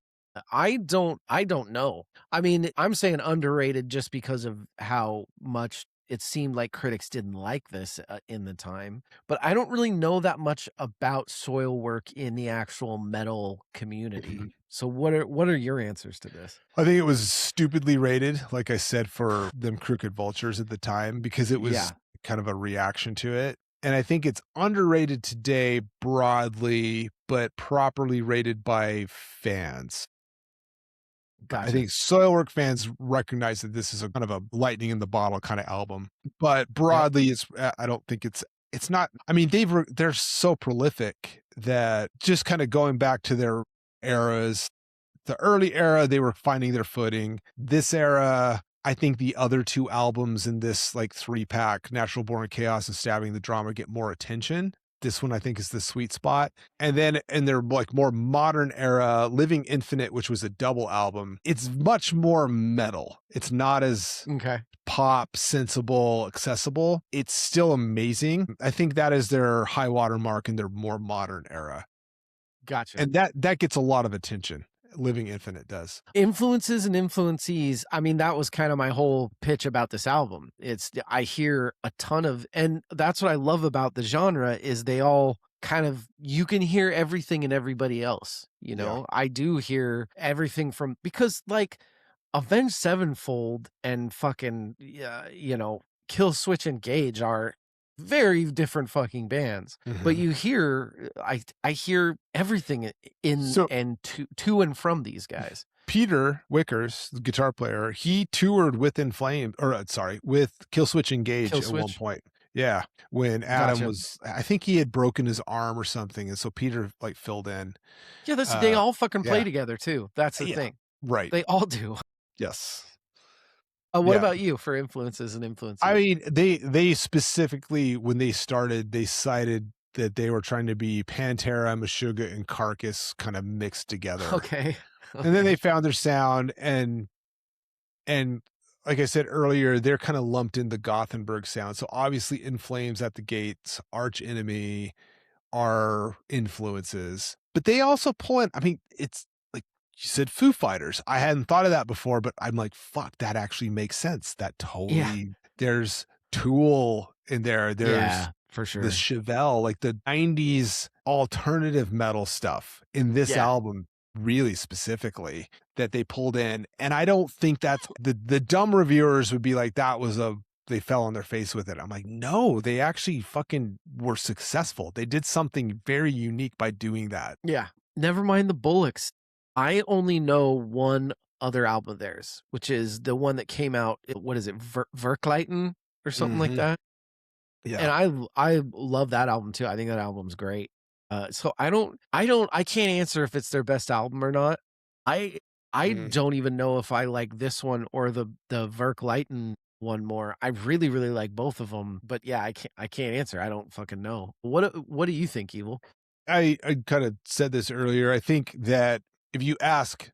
I don't know. I mean, I'm saying underrated just because of how much it seemed like critics didn't like this in the time. But I don't really know that much about Soilwork in the actual metal community. So what are your answers to this? I think it was stupidly rated, like I said, for them Crooked Vultures at the time, because it was kind of a reaction to it. And I think it's underrated today broadly, but properly rated by fans. Gotcha. I think Soilwork fans recognize that this is a kind of a lightning in the bottle kind of album, but broadly, I don't think it's not. I mean, they're so prolific that just kind of going back to their eras, the early era, they were finding their footing. This era, I think the other 2 albums in this like 3-pack, Natural Born Chaos and Stabbing the Drama, get more attention. This one I think is the sweet spot. And then in their like more modern era, Living Infinite, which was a double album, it's much more metal. It's not as pop, sensible, accessible. It's still amazing. I think that is their high water mark in their more modern era. Gotcha. And that gets a lot of attention. Living Infinite does. Influences and influencees. I mean, that was kind of my whole pitch about this album. I hear a ton of, and that's what I love about the genre is they all kind of, you can hear everything in everybody else. You know, I do hear everything from, because like Avenged Sevenfold and fucking, you know, Kill Switch Engage are very different fucking bands, but you hear, I hear everything and to and from these guys. Peter Wickers, the guitar player, he toured with with Kill Switch Engage at one point. Yeah, when Adam was, I think he had broken his arm or something, and so Peter like filled in. Yeah, they all fucking play together too. That's the thing, right? They all do. Yes. What about you for influences and influences? I mean, they specifically, when they started, they cited that they were trying to be Pantera, Meshuggah, and Carcass kind of mixed together. Okay. And then they found their sound, and like I said earlier, they're kind of lumped in the Gothenburg sound. So obviously In Flames, At the Gates, Arch Enemy are influences, but they also pull in, I mean, it's like you said, Foo Fighters. I hadn't thought of that before, but I'm like, fuck, that actually makes sense. That totally, there's Tool in there. There's for sure the Chevelle, like the 90s alternative metal stuff in this album, really specifically, that they pulled in. And I don't think that's the dumb reviewers would be like, they fell on their face with it. I'm like, no, they actually fucking were successful. They did something very unique by doing that. Yeah. Never mind the Bullocks. I only know one other album of theirs, which is the one that came out. What is it? Verkleiten or something like that. Yeah. And I love that album too. I think that album's great. So I can't answer if it's their best album or not. I don't even know if I like this one or the Verkleiten one more. I really, really like both of them, but yeah, I can't answer. I don't fucking know. What do you think, Evil? I kind of said this earlier. I think that if you ask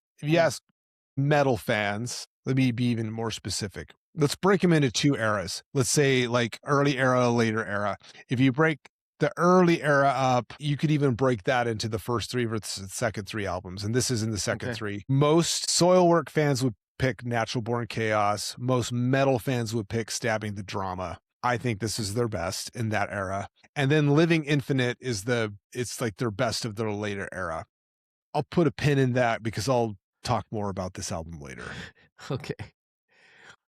metal fans, let me be even more specific. Let's break them into 2 eras. Let's say like early era, later era. If you break the early era up, you could even break that into the first 3 or the second 3 albums. And this is in the second 3. Most Soilwork fans would pick Natural Born Chaos. Most metal fans would pick Stabbing the Drama. I think this is their best in that era. And then Living Infinite it's like their best of their later era. I'll put a pin in that because I'll talk more about this album later. Okay.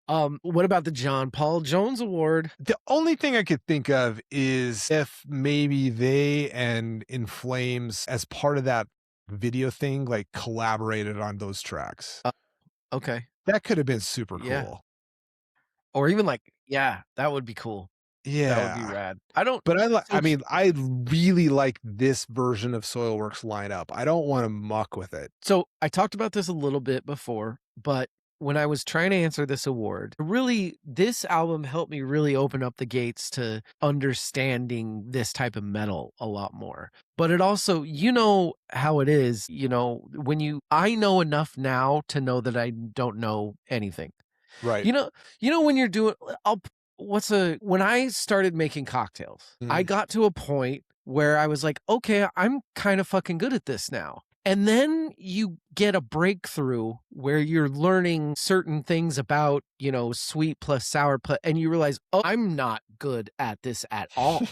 What about the John Paul Jones Award? The only thing I could think of is if maybe they and In Flames, as part of that video thing, like collaborated on those tracks. Okay. That could have been super Yeah. cool. Or even like, yeah, that would be cool. Yeah. That would be rad. I don't, But so I mean, I really like this version of Soilwork's lineup. I don't want to muck with it. so I talked about this a little bit before, but when I was trying to answer this award, really, this album helped me really open up the gates to understanding this type of metal a lot more. But it also, you know how it is, you know, I know enough now to know that I don't know anything. Right. You know when you're doing, when I started making cocktails, I got to a point where I was like, okay, I'm kind of fucking good at this now. And then you get a breakthrough where you're learning certain things about, you know, sweet plus sour plus, and you realize, oh, I'm not good at this at all.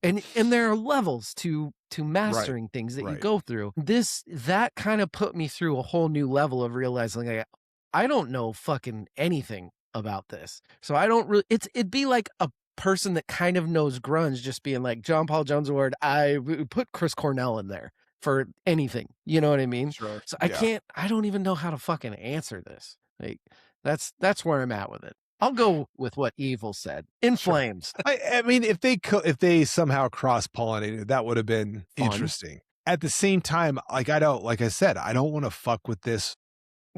and there are levels to mastering things that you go through. That kind of put me through a whole new level of realizing like, I don't know fucking anything about this. So I don't really, it'd be like a person that kind of knows grunge just being like, John Paul Jones Award, I put Chris Cornell in there for anything. You know what I mean? Sure. So I don't even know how to fucking answer this. Like that's where I'm at with it. I'll go with what Evil said. In Flames. I mean, if they somehow cross-pollinated, that would have been interesting. At the same time, like I said, I don't want to fuck with this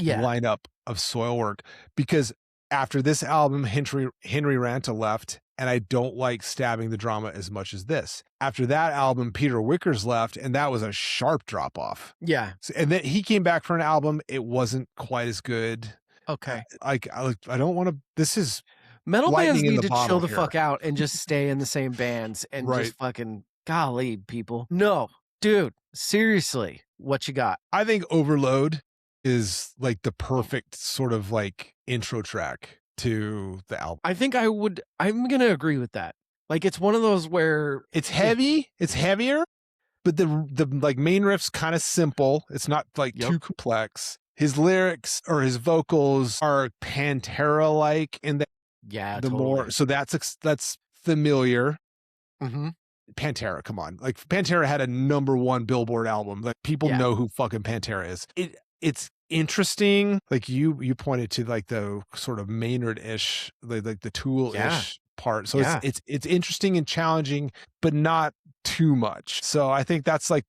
lineup of Soilwork because after this album, Henry Ranta left, and I don't like Stabbing the Drama as much as this. After that album, Peter Wickers left, and that was a sharp drop off. Yeah. So, and then he came back for an album. It wasn't quite as good. Okay. I don't want to. This is metal bands need to chill the here. fuck out and just stay in the same bands and just fucking golly, people. No, dude, seriously, what you got? I think Overload is like the perfect sort of like intro track to the album. I think I'm going to agree with that. Like it's one of those where it's heavy, it's heavier, but the like main riff's kind of simple. It's not like too complex. His lyrics or his vocals are Pantera like in the more, so that's familiar. Mm-hmm. Pantera, come on. Like Pantera had a #1 Billboard album. Like people know who fucking Pantera is. It's interesting. Like you pointed to like the sort of Maynard-ish, like the Tool-ish part. So it's interesting and challenging, but not too much. So I think that's like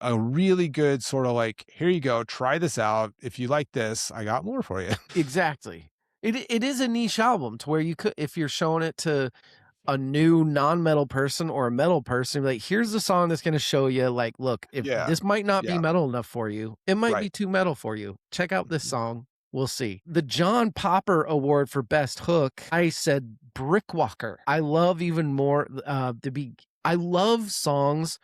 a really good sort of like, here you go, try this out. If you like this, I got more for you. Exactly. It is a niche album to where you could, if you're showing it to a new non-metal person or a metal person, like here's the song that's going to show you like, look, if this might not be metal enough for you, it might be too metal for you. Check out this song. We'll see. The John Popper Award for Best Hook, I said Brickwalker. I love even more I love songs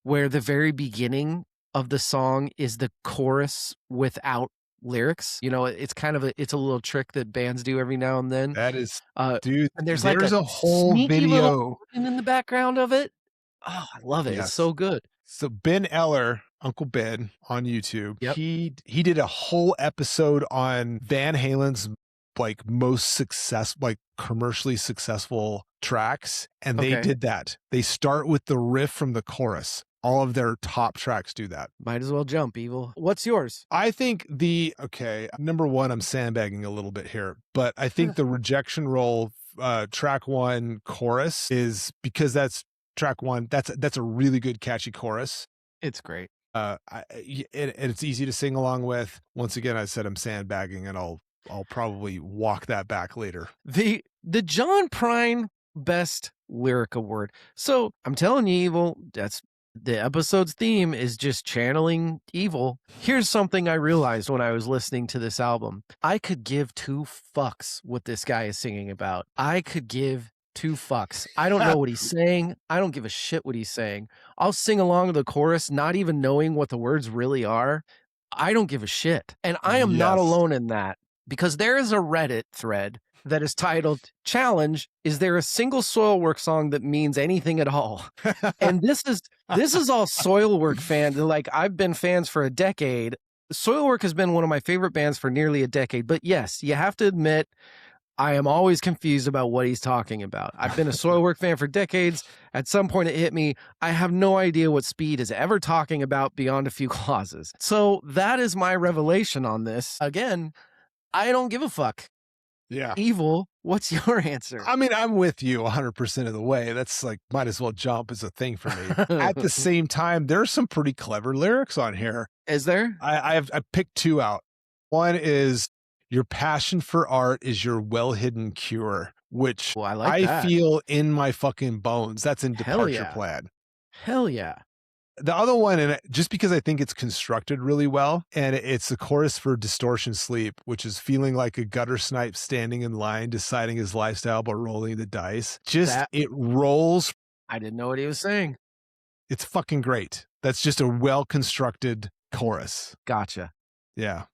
where the very beginning of the song is the chorus without lyrics. You know, it's kind of it's a little trick that bands do every now and then. That is, dude. And there's like a whole video in the background of it. Oh, I love it. Yes. It's so good. So Ben Eller, Uncle Ben on YouTube, yep. he did a whole episode on Van Halen's like most commercially successful tracks, and they did that. They start with the riff from the chorus. All of their top tracks do that. Might as well jump, Evil. What's yours? I think #1, I'm sandbagging a little bit here, but I think the Rejection Roll track 1 chorus is, because that's track 1. That's a really good catchy chorus. It's great. And it's easy to sing along with. Once again, I said I'm sandbagging, and I'll probably walk that back later. The John Prine Best Lyric Award. So I'm telling you, Evil, that's the episode's theme is just channeling Evil. Here's something I realized when I was listening to this album. I could give 2 fucks what this guy is singing about. I could give 2 fucks. I don't know what he's saying. I don't give a shit what he's saying. I'll sing along to the chorus, not even knowing what the words really are. I don't give a shit. And I am not alone in that, because there is a Reddit thread that is titled "Challenge, is there a single Soilwork song that means anything at all?" And this is all Soilwork fans. Like, I've been fans for a decade. Soilwork has been one of my favorite bands for nearly a decade. But yes, you have to admit, I am always confused about what he's talking about. I've been a Soilwork fan for decades. At some point it hit me. I have no idea what Speed is ever talking about beyond a few clauses. So that is my revelation on this. Again, I don't give a fuck. Yeah. Evil, what's your answer? I mean, I'm with you 100% of the way. That's like, might as well jump as a thing for me. At the same time, there's some pretty clever lyrics on here. Is there? I picked two out. One is, your passion for art is your well-hidden cure, which I feel in my fucking bones. That's in Departure Plan. Hell yeah. The other one, and just because I think it's constructed really well, and it's the chorus for Distortion Sleep, which is feeling like a gutter snipe standing in line, deciding his lifestyle by rolling the dice. It rolls. I didn't know what he was saying. It's fucking great. That's just a well-constructed chorus. Gotcha. Yeah.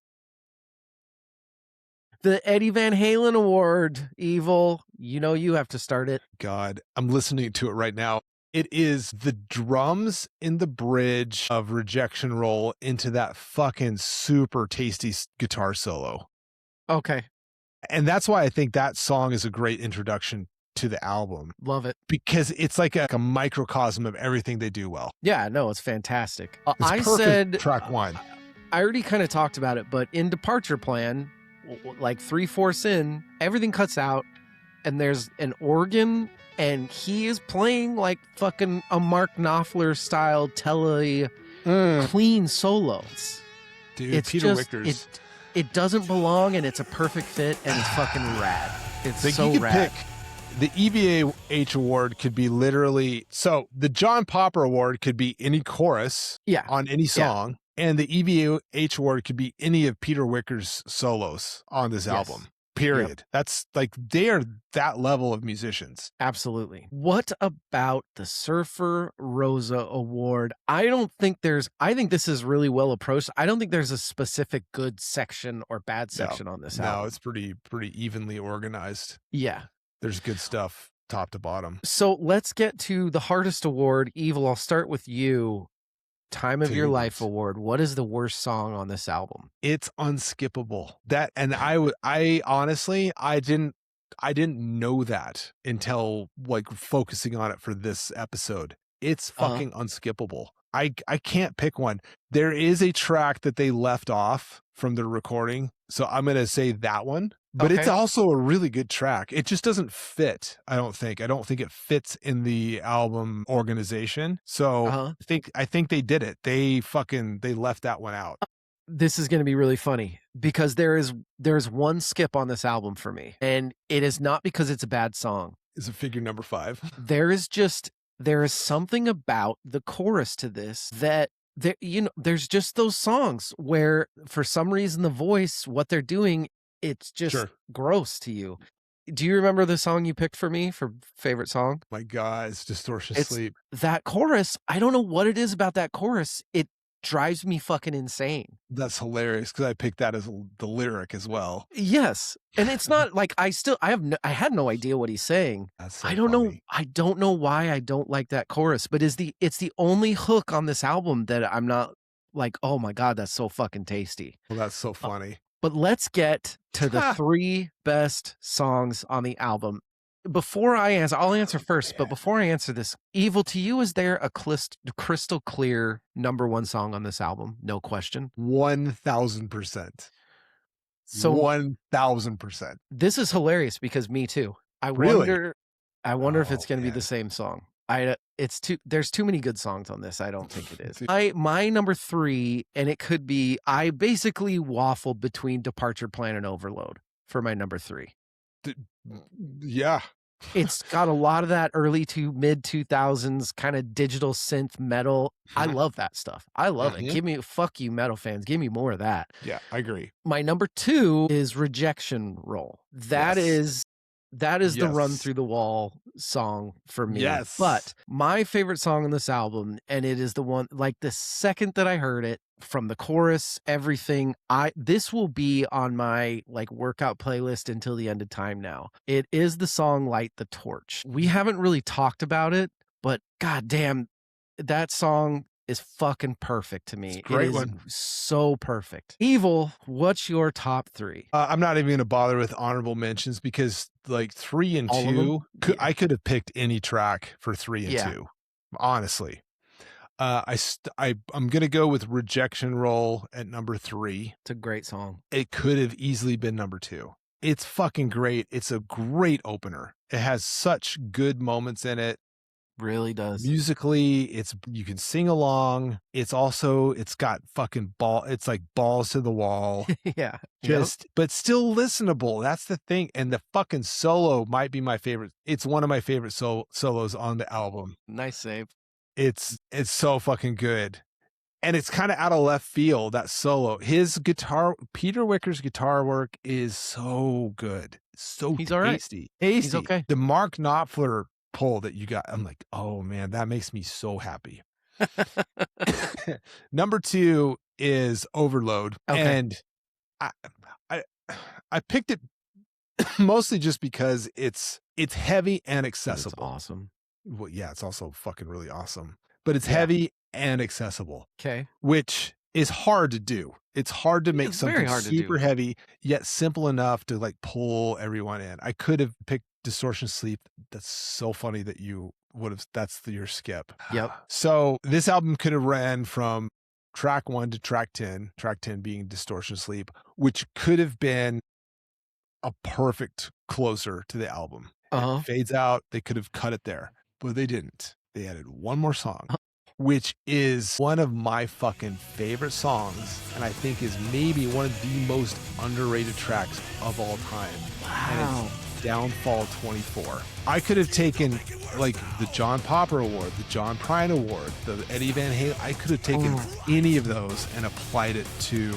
The Eddie Van Halen Award, Evil. You know you have to start it. God, I'm listening to it right now. It is the drums in the bridge of Rejection Roll into that fucking super tasty guitar solo. Okay. And that's why I think that song is a great introduction to the album. Love it. Because it's like a microcosm of everything they do well. Yeah, no, it's fantastic. I said track one. I already kind of talked about it, but in Departure Plan, like 3/4 in, everything cuts out and there's an organ and he is playing like fucking a Mark Knopfler style clean solos. Dude, it's Peter Wickers. It doesn't belong and it's a perfect fit and it's fucking rad. It's like so rad. The EVA-H award could be literally, so the John Popper award could be any chorus on any song. And the EVA-H award could be any of Peter Wickers' solos on this album. Period. Yep. That's like, they are that level of musicians. Absolutely. What about the Surfer Rosa Award? I think this is really well approached. I don't think there's a specific good section or bad section on this album. No, it's pretty evenly organized. Yeah. There's good stuff top to bottom. So let's get to the hardest award. Evil, I'll start with you. Time of Your Life Award. What is the worst song on this album? It's unskippable. That, and I honestly, I didn't know that until like focusing on it for this episode. It's fucking unskippable. I can't pick one. There is a track that they left off from the recording, so I'm going to say that one. But it's also a really good track. It just doesn't fit, I don't think. I don't think it fits in the album organization. So I think they did it. They left that one out. This is going to be really funny because there's one skip on this album for me. And it is not because it's a bad song. Is it figure number 5? There is something about the chorus to this that there's just those songs where for some reason the voice, what they're doing, it's just gross to you. Do you remember the song you picked for me for favorite song? My God, it's Distortion Sleep. That chorus, I don't know what it is about that chorus. It drives me fucking insane. That's hilarious because I picked that as the lyric as well. Yes. And it's not like I had no idea what he's saying. That's so I don't funny. know. I don't know why I don't like that chorus, but it's the only hook on this album that I'm not like, oh my God, that's so fucking tasty. Well, that's so funny. But let's get to the 3 best songs on the album. Before I answer, I'll answer first, but before I answer this, Evil, to you, is there a crystal clear number 1 song on this album? No question. 1,000%. So 1,000%. This is hilarious because me too. I wonder if it's going to be the same song. There's too many good songs on this. I don't think it is. My number 3, and it could be, I basically waffled between Departure Plan and Overload for my number 3. Yeah. It's got a lot of that early to mid 2000s kind of digital synth metal. I love that stuff. I love it. Fuck you metal fans. Give me more of that. Yeah, I agree. My number 2 is Rejection Roll. That is the Run Through the Wall song for me. Yes. But my favorite song on this album, and it is the one, like the second that I heard it, from the chorus, everything, this will be on my like workout playlist until the end of time now. It is the song Light the Torch. We haven't really talked about it, but goddamn, that song is fucking perfect to me. It's a great it is one. So perfect. Evil, what's your top 3? I'm not even going to bother with honorable mentions because like 3 and All of 2, them? I could have picked any track for 3 and Yeah. 2, honestly. I'm going to go with Rejection Roll at number 3. It's a great song. It could have easily been number 2. It's fucking great. It's a great opener. It has such good moments in it. Really does. Musically, you can sing along. It's got fucking it's like balls to the wall. Yeah. But still listenable. That's the thing. And the fucking solo might be my favorite. It's one of my favorite solos on the album. Nice save. It's so fucking good. And it's kind of out of left field, that solo. Peter Wicker's guitar work is so good. So He's all right. tasty. He's okay. The Mark Knopfler pull that you got, I'm like, oh man, that makes me so happy. Number 2 is Overload. Okay. And I picked it mostly just because it's heavy and accessible. It's awesome. Well, yeah, it's also fucking really awesome. But it's heavy and accessible. Okay. Which is hard to do. It's hard to make something super heavy, yet simple enough to like pull everyone in. I could have picked Distortion Sleep. That's so funny that you would have, that's your skip. Yep. So this album could have ran from track 1 to track 10 being Distortion Sleep, which could have been a perfect closer to the album. It fades out. They could have cut it there, but they didn't. They added one more song, which is one of my fucking favorite songs, and I think is maybe one of the most underrated tracks of all time. Wow. And it's Downfall 24. I could have taken like the John Popper Award, the John Prine Award, the Eddie Van Halen. I could have taken any of those and applied it to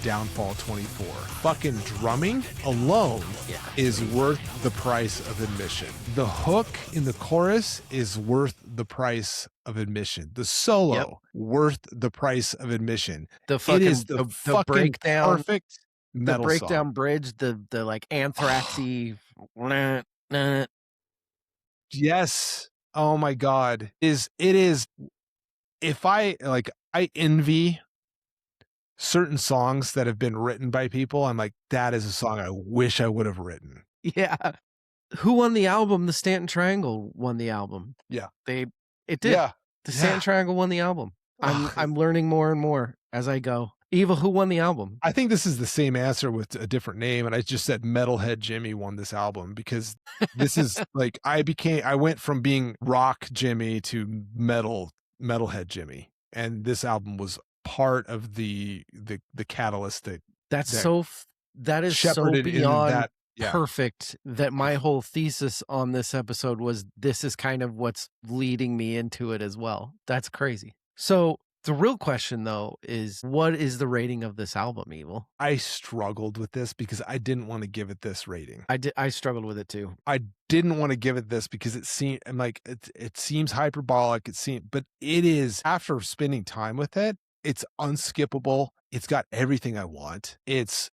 Downfall 24. Fucking drumming alone is worth the price of admission. The hook in the chorus is worth the price of admission. The solo worth the price of admission. The fucking, it is the fucking breakdown, perfect metal the breakdown song. bridge, the like anthraxy. Yes. Oh my God. It is. If I envy certain songs that have been written by people, I'm like, that is a song I wish I would have written. Yeah. Who won the album? The Stanton Triangle won the album. Yeah. It did. Yeah. The Stanton Triangle won the album. I'm learning more and more as I go. Eva, who won the album? I think this is the same answer with a different name, and I just said Metalhead Jimmy won this album because this is like I went from being rock Jimmy to Metalhead Jimmy, and this album was part of the catalyst that is so beyond Yeah. perfect that my whole thesis on this episode was this is kind of what's leading me into it as well. That's crazy. So the real question though is, what is the rating of this album, Evil? I struggled with this because I didn't want to give it this rating. I struggled with it too. I didn't want to give it this because it seems hyperbolic. But it is, after spending time with it, it's unskippable. It's got everything I want. It's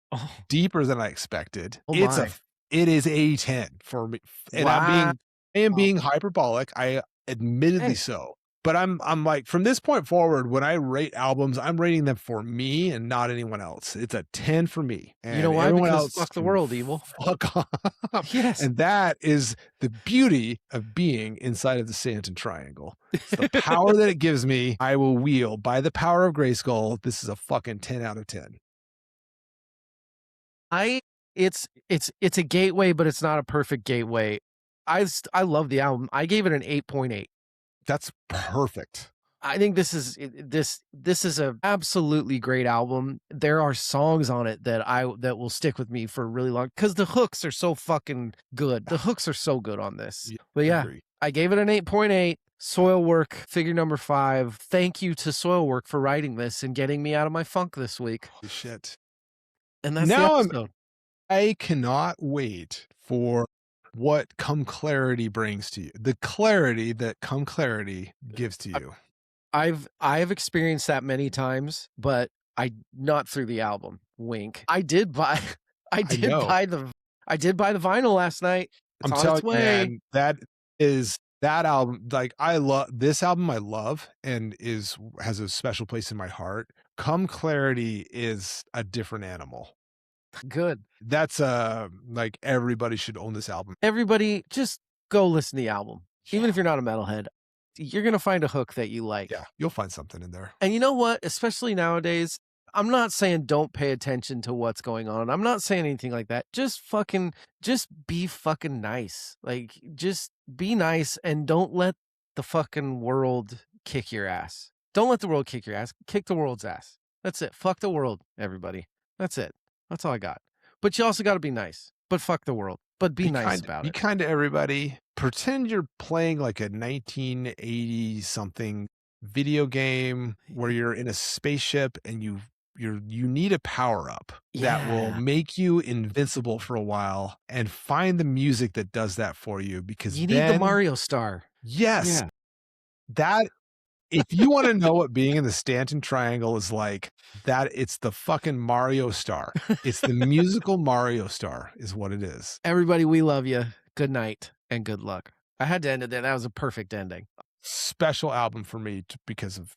deeper than I expected. It is a 10 for me. And I am being hyperbolic. I admittedly so. But I'm like, from this point forward, when I rate albums, I'm rating them for me and not anyone else. It's a 10 for me. And you know why? everyone Because else, fuck the world, Evil. Fuck off. Yes. And that is the beauty of being inside of the Stanton Triangle. It's the power that it gives me. I will wield by the power of Grayskull. This is a fucking 10 out of 10. It's a gateway, but it's not a perfect gateway. I love the album. I gave it an 8.8. That's perfect. I think this is a absolutely great album. There are songs on it that will stick with me for a really long, because the hooks are so fucking good. The hooks are so good on this. But yeah, I gave it an 8.8. Soilwork, figure number 5. Thank you to Soilwork for writing this and getting me out of my funk this week. Holy shit. And that's the episode. I cannot wait for what Come Clarity brings to you. The clarity that Come Clarity gives to you. I've experienced that many times, but not through the album. Wink. I did buy the vinyl last night. It's I'm on telling its way. you, man, that is That album, like, I love this album, I love and has a special place in my heart. Come Clarity is a different animal. Good. That's, like, everybody should own this album. Everybody, just go listen to the album. Even Yeah. if you're not a metalhead, you're going to find a hook that you like. Yeah, you'll find something in there. And you know what? Especially nowadays, I'm not saying don't pay attention to what's going on. I'm not saying anything like that. Just be fucking nice. Like, just be nice and don't let the fucking world kick your ass. Don't let the world kick your ass. Kick the world's ass. That's it. Fuck the world, everybody. That's it. That's all I got. But you also got to be nice. But fuck the world. But be nice about Be it. kind to everybody. Pretend you're playing like a 1980 something video game where you're in a spaceship and you need a power up that will Yeah. make you invincible for a while, and find the music that does that for you, because You need the Mario star. Yes. Yeah. That if you want to know what being in the Stanton Triangle is like, that it's the fucking Mario star. It's the musical Mario star is what it is. Everybody, we love you. Good night and good luck. I had to end it there. That was a perfect ending. Special album for me because of